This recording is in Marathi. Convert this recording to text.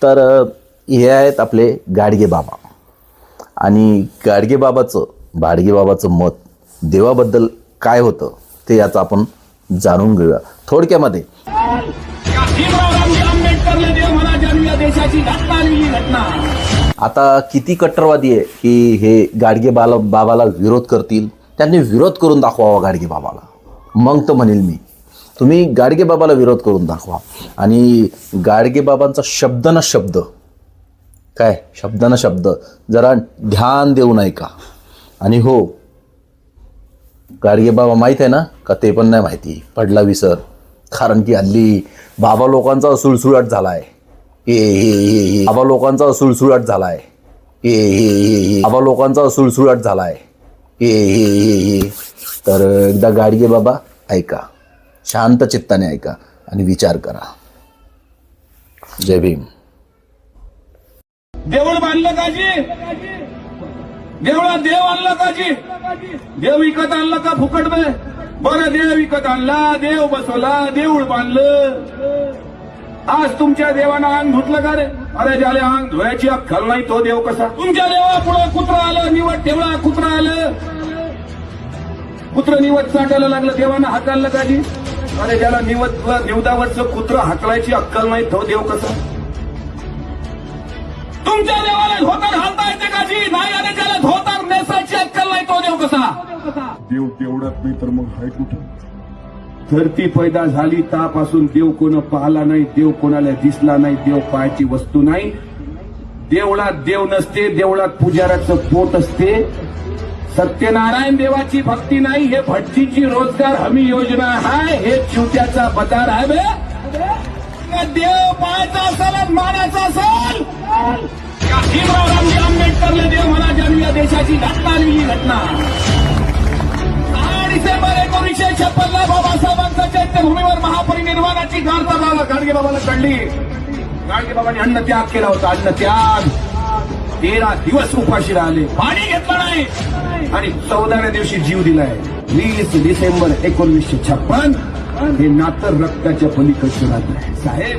तर हे आहेत आपले गाडगे बाबा आणि गाडगे बाबाचं मत देवाबद्दल काय होतं ते याचं आपण जाणून घेऊया थोडक्यामध्ये. आता किती कट्टरवादी आहे की हे गाडगे बाबाला विरोध करतील. त्यांनी विरोध करून दाखवावा गाडगे बाबाला, मग तर म्हणेल मी तुम्ही गाडगे बाबाला विरोध करून दाखवा. आणि गाडगे बाबांचा शब्द ना शब्द जरा ध्यान देऊन ऐका. आणि हो, गाडगे बाबा माहीत आहे ना का ते पण नाही माहिती, पडला विसर. कारण की हल्ली बाबा लोकांचा सुळसुळाट झालाय. बाबा लोकांचा सुळसुळाट झालाय. बाबा लोकांचा सुळसुळाट झालाय. तर एकदा गाडगे बाबा ऐका, शांत चित्ताने ऐका आणि विचार करा. जय भीम. देऊळ बांधलं का जी? देवळात देव आणला का जी? देव विकत आणला का फुकट में? बरं, देव विकत आणला, देव बसवला, देऊळ बांधलं. आज तुमच्या देवानं अंग धुतलं का रे? अरे ज्याला अंग धुवायची अक्कल नाही तो देव कसा? तुमच्या देवा पुढे कुत्रा आलं, निवड ठेवला, कुत्रा आलं, कुत्र निवड चाटायला लागलं, देवानं हाकाललं का जी? अरे ज्याला निवदावरचं कुत्र हाकलायची अक्कल नाही तो देव कसा? तुमच्या देवाला धोतर घालता येते का जी? नाही. आणि ज्याला धोतर नेसायची अक्कल नाही तो देव कसा? देव तेवढाच नाही तर मग हाय कुठं? धरती पैदा झाली तापासून देव कोण पाहला नाही, देव कोणाला दिसला नाही, देव पाहायची वस्तू नाही. देवळात देव नसते, देवळात पुजाऱ्याचं पोट असते. सत्यनारायण देवाची भक्ती नाही, हे भटजीची रोजगार हमी योजना आहे, हे चिवट्याचा बदार आहे. बे देव पाहायचा असेल, मानाचा असेल, भीमरावजी आंबेडकरला देव म्हणा. जन्म या देशाची घटना लिहिली घटना. 6 डिसेंबर 1956 बाबासाहेबांच्या चैत्यभूमीवर महापरिनिर्वाणाची गाथा गाडगे बाबाला कळली. गाडगे बाबांनी अन्नत्याग केला होता. अन्नत्याग 13 दिवस उपाशी राहिले, पाणी घेतलं नाही आणि 14व्या दिवशी जीव दिलाय. 20 डिसेंबर 1956 हे नातं रक्ताच्या पलीकडचं नातं आहे साहेब.